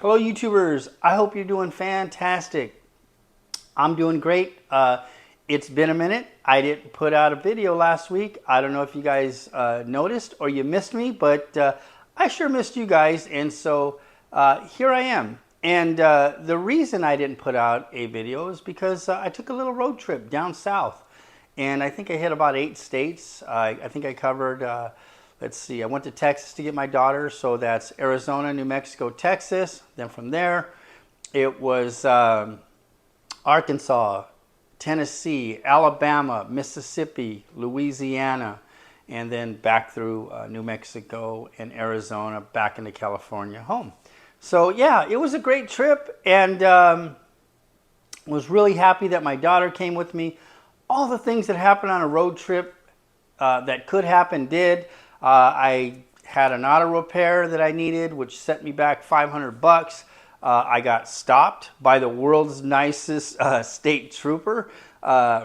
Hello YouTubers, I hope you're doing fantastic. I'm doing great. It's been a minute. I didn't put out a video last week. I don't know if you guys noticed or you missed me, but I sure missed you guys, and so here I am. And the reason I didn't put out a video is because I took a little road trip down south, and I think I hit about 8 states. I think I covered let's see, I went to Texas to get my daughter, so that's Arizona, New Mexico, Texas. Then from there, it was Arkansas, Tennessee, Alabama, Mississippi, Louisiana, and then back through New Mexico and Arizona, back into California, home. So yeah, it was a great trip, and was really happy that my daughter came with me. All the things that happen on a road trip that could happen did. I had an auto repair that I needed, which set me back $500. I got stopped by the world's nicest state trooper.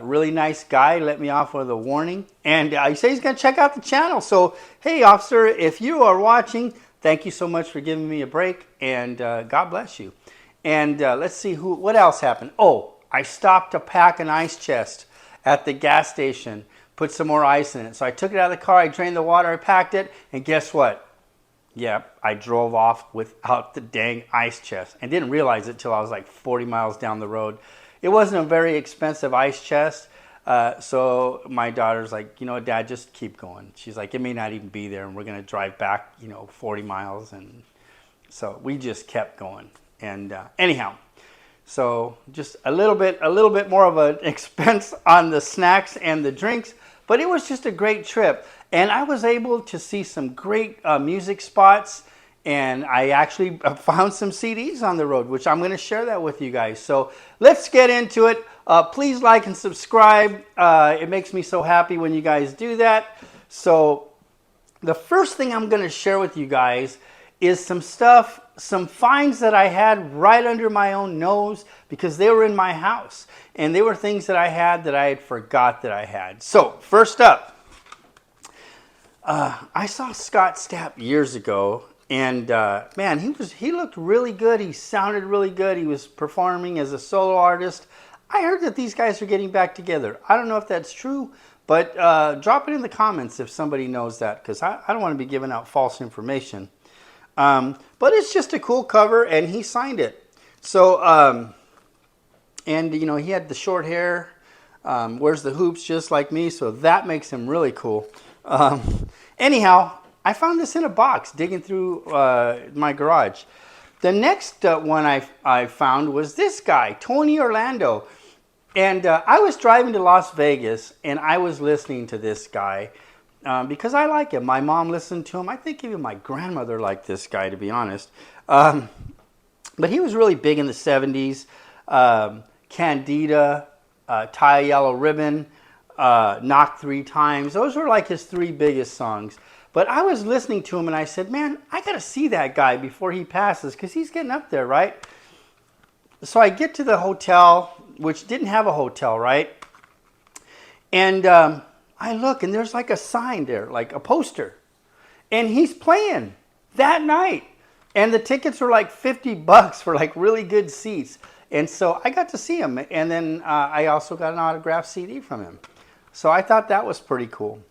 Really nice guy, let me off with a warning. And he said he's going to check out the channel. So, hey, officer, if you are watching, thank you so much for giving me a break. And God bless you. And let's see what else happened. Oh, I stopped to pack an ice chest at the gas station. Put some more ice in it. So I took it out of the car, I drained the water, I packed it, and guess what? Yep, I drove off without the dang ice chest. I didn't realize it till I was like 40 miles down the road. It wasn't a very expensive ice chest, so my daughter's like, you know, Dad, just keep going. She's like, it may not even be there, and we're going to drive back, you know, 40 miles. And so we just kept going. And anyhow, so just a little bit more of an expense on the snacks and the drinks, but it was just a great trip. And I was able to see some great music spots, and I actually found some CDs on the road, which I'm going to share that with you guys. So let's get into it. Please like and subscribe. It makes me so happy when you guys do that. So the first thing I'm going to share with you guys is some stuff, some finds that I had right under my own nose because they were in my house. And they were things that I had forgot that I had. So first up, I saw Scott Stapp years ago, and man, he looked really good. He sounded really good. He was performing as a solo artist. I heard that these guys are getting back together. I don't know if that's true, but drop it in the comments if somebody knows that, because I don't want to be giving out false information. But it's just a cool cover, and he signed it. So, and you know, he had the short hair, wears the hoops just like me, so that makes him really cool. Anyhow, I found this in a box digging through my garage. The next one I found was this guy, Tony Orlando. And I was driving to Las Vegas, and I was listening to this guy because I like him. My mom listened to him. I think even my grandmother liked this guy, to be honest. But he was really big in the 70s. Candida, Tie a Yellow Ribbon, Knock 3 Times. Those were like his 3 biggest songs. But I was listening to him and I said, man, I got to see that guy before he passes because he's getting up there, right? So I get to the hotel, which didn't have a hotel, right? And I look and there's like a sign there, like a poster. And he's playing that night. And the tickets were like $50 for like really good seats. And so I got to see him. And then I also got an autographed CD from him. So I thought that was pretty cool.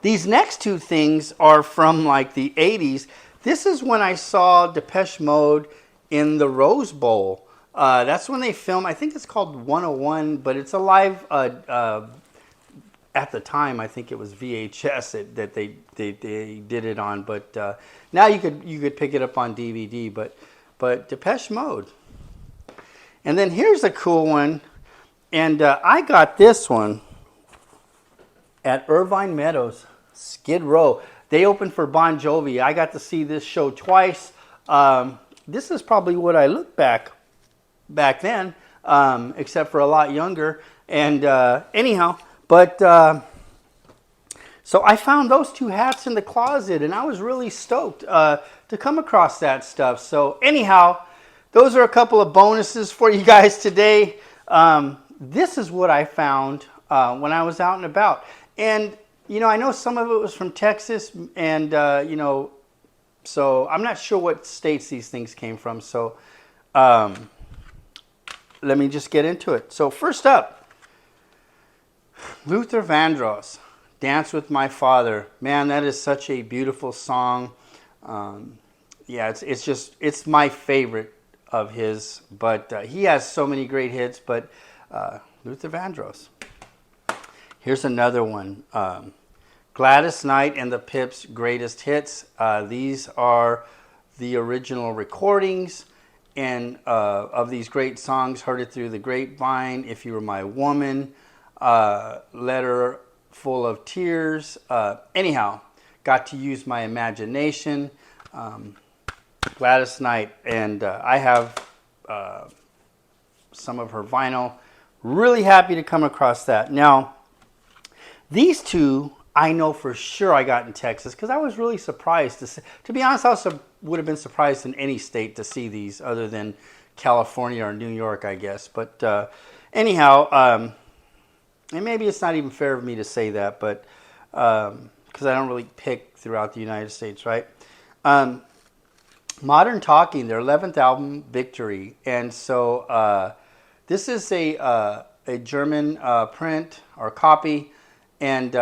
These next 2 things are from like the 80s. This is when I saw Depeche Mode in the Rose Bowl. That's when they filmed, I think it's called 101, but it's a live, at the time, I think it was VHS that they did it on. But now you could pick it up on DVD, but Depeche Mode. And then here's a cool one, and I got this one at Irvine Meadows, Skid Row. They opened for Bon Jovi. I got to see this show twice. This is probably what I looked back then, except for a lot younger. And anyhow, but so I found those 2 hats in the closet, and I was really stoked to come across that stuff. So anyhow, those are a couple of bonuses for you guys today. This is what I found when I was out and about. And, you know, I know some of it was from Texas, and, you know, So I'm not sure what states these things came from. So let me just get into it. So first up, Luther Vandross, Dance with My Father. Man, that is such a beautiful song. Yeah, it's my favorite of his, but he has so many great hits, but Luther Vandross. Here's another one. Gladys Knight and the Pips' greatest hits. These are the original recordings and of these great songs. Heard It Through the Grapevine, If You Were My Woman, Letter Full of Tears. Anyhow, got to use my imagination. Gladys Knight, and I have some of her vinyl. Really happy to come across that. Now, these two I know for sure I got in Texas because I was really surprised to see. To be honest, I would have been surprised in any state to see these other than California or New York, I guess. But anyhow, and maybe it's not even fair of me to say that, but because I don't really pick throughout the United States, right? Modern Talking, their 11th album, Victory. And so this is a German print or copy and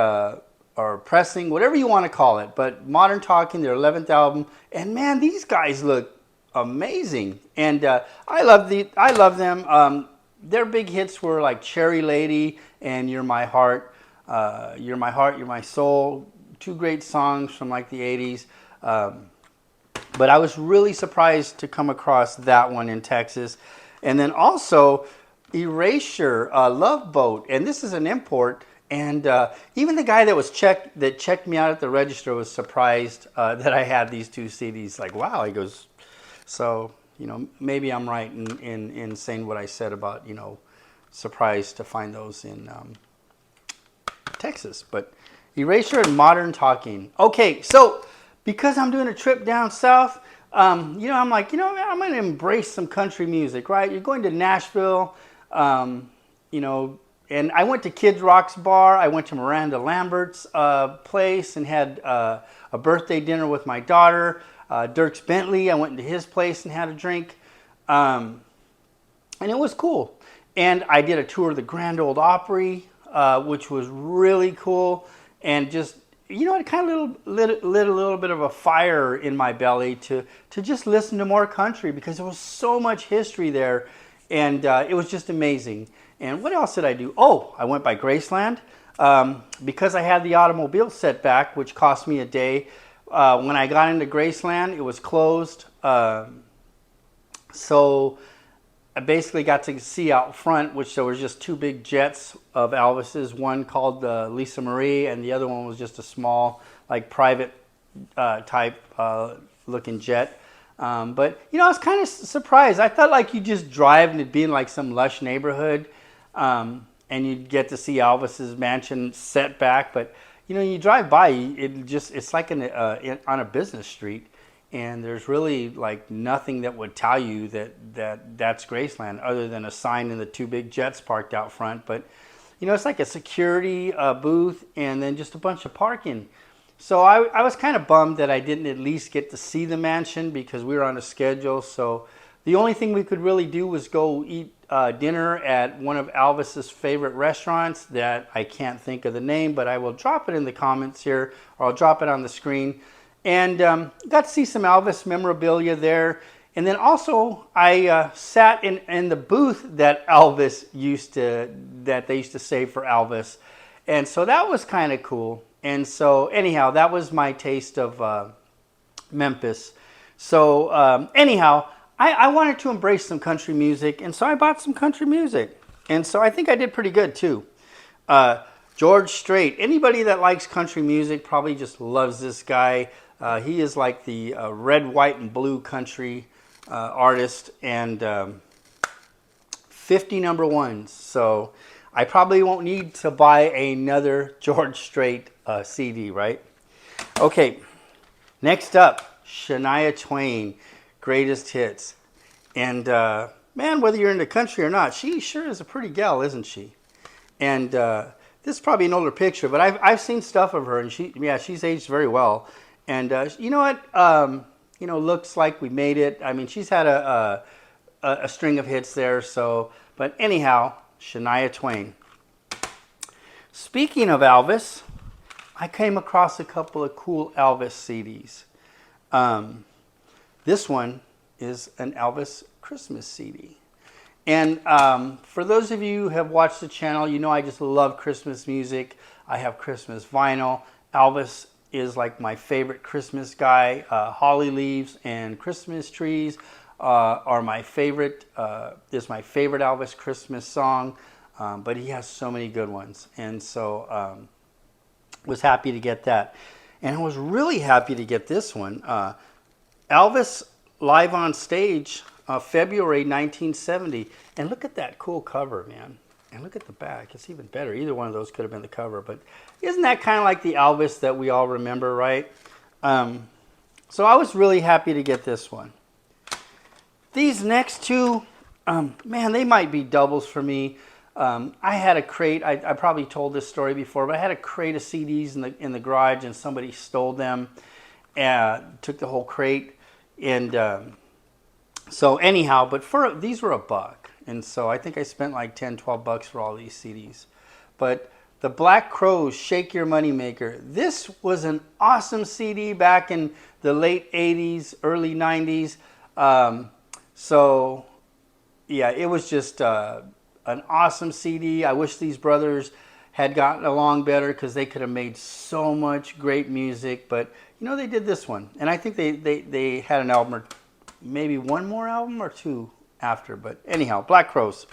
or pressing, whatever you want to call it. But Modern Talking, their 11th album. And man, these guys look amazing. And I love them. Their big hits were like Cherry Lady and You're My Heart. You're My Heart, You're My Soul. Two great songs from like the 80s. But I was really surprised to come across that one in Texas. And then also Erasure, Love Boat. And this is an import. And even the guy that checked me out at the register was surprised that I had these two CDs. Like, wow, he goes, so, maybe I'm right in saying what I said about, surprised to find those in Texas. But Erasure and Modern Talking. Okay, so because I'm doing a trip down south, I'm like, I'm going to embrace some country music, right? You're going to Nashville, and I went to Kid Rock's bar. I went to Miranda Lambert's place and had a birthday dinner with my daughter. Dierks Bentley, I went into his place and had a drink. And it was cool. And I did a tour of the Grand Ole Opry, which was really cool. And just, it kind of lit a little bit of a fire in my belly to just listen to more country because there was so much history there. And it was just amazing. And what else did I do? Oh, I went by Graceland because I had the automobile setback, which cost me a day. When I got into Graceland, it was closed. So I basically got to see out front, which there was just two big jets of Elvis's. One called the Lisa Marie, and the other one was just a small, like private type looking jet. But I was kind of surprised. I thought like you just drive and it'd be in like some lush neighborhood. And you'd get to see Elvis's mansion set back, but you drive by, it's like on a business street, and there's really like nothing that would tell you that's Graceland other than a sign and the two big jets parked out front. But it's like a security booth and then just a bunch of parking. So I was kind of bummed that I didn't at least get to see the mansion because we were on a schedule. So the only thing we could really do was go eat dinner at one of Elvis's favorite restaurants that I can't think of the name, but I will drop it in the comments here, or I'll drop it on the screen. And got to see some Elvis memorabilia there. And then also I sat in the booth that they used to save for Elvis. And so that was kind of cool. And so anyhow, that was my taste of Memphis. So anyhow, I wanted to embrace some country music, and so I bought some country music. And so I think I did pretty good, too. George Strait. Anybody that likes country music probably just loves this guy. He is like the red, white, and blue country artist, and 50 number ones. So I probably won't need to buy another George Strait CD, right? Okay, next up, Shania Twain. Greatest hits. And man, whether you're into country or not, she sure is a pretty gal, isn't she? And this is probably an older picture, but I've seen stuff of her, and she's aged very well. And you know what? Looks like we made it. I mean, she's had a string of hits there. So, but anyhow, Shania Twain. Speaking of Elvis, I came across a couple of cool Elvis CDs. This one is an Elvis Christmas CD. And for those of you who have watched the channel, you know I just love Christmas music. I have Christmas vinyl. Elvis is like my favorite Christmas guy. Holly leaves and Christmas trees are my favorite. Is my favorite Elvis Christmas song. But he has so many good ones. And so was happy to get that. And I was really happy to get this one. Elvis live on stage, February 1970. And look at that cool cover, man. And look at the back. It's even better. Either one of those could have been the cover. But isn't that kind of like the Elvis that we all remember, right? So I was really happy to get this one. These next two, man, they might be doubles for me. I had a crate. I probably told this story before, but I had a crate of CDs in the garage, and somebody stole them and took the whole crate. And so anyhow, but these were $1. And so I think I spent like 10, 12 bucks for all these CDs. But the Black Crowes, Shake Your Money Maker. This was an awesome CD back in the late 80s, early 90s. So yeah, it was just an awesome CD. I wish these brothers had gotten along better because they could have made so much great music. But they did this one. And I think they had an album, or maybe one more album or two after. But anyhow, Black Crowes.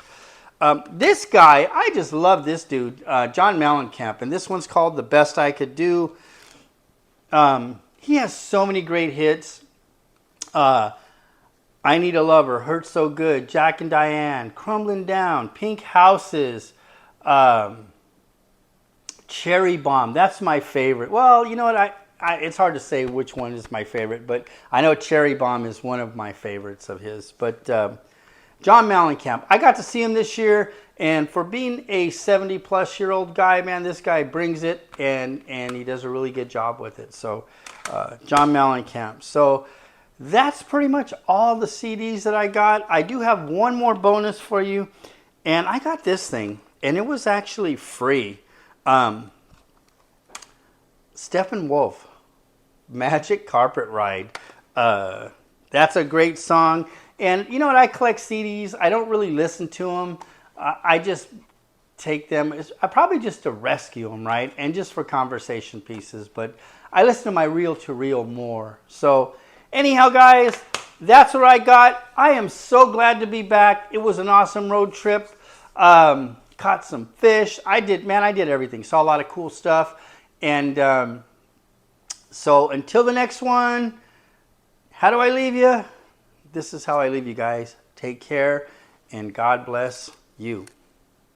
This guy, I just love this dude, John Mellencamp, and this one's called The Best I Could Do. He has so many great hits. I Need a Lover, Hurt So Good, Jack and Diane, Crumbling Down, Pink Houses, Cherry Bomb. That's my favorite. Well, you know what? It's hard to say which one is my favorite, but I know Cherry Bomb is one of my favorites of his. But John Mellencamp, I got to see him this year, and for being a 70-plus-year-old guy, man, this guy brings it, and he does a really good job with it. So, John Mellencamp. So, that's pretty much all the CDs that I got. I do have one more bonus for you, and I got this thing, and it was actually free. Steppenwolf, Magic Carpet Ride. That's a great song. And you know what? I collect CDs. I don't really listen to them. I just take them. Probably just to rescue them, right? And just for conversation pieces. But I listen to my reel-to-reel more. So anyhow, guys, that's what I got. I am so glad to be back. It was an awesome road trip. Caught some fish. I did everything. Saw a lot of cool stuff. And so until the next one, how do I leave you? This is how I leave you guys. Take care, and God bless you.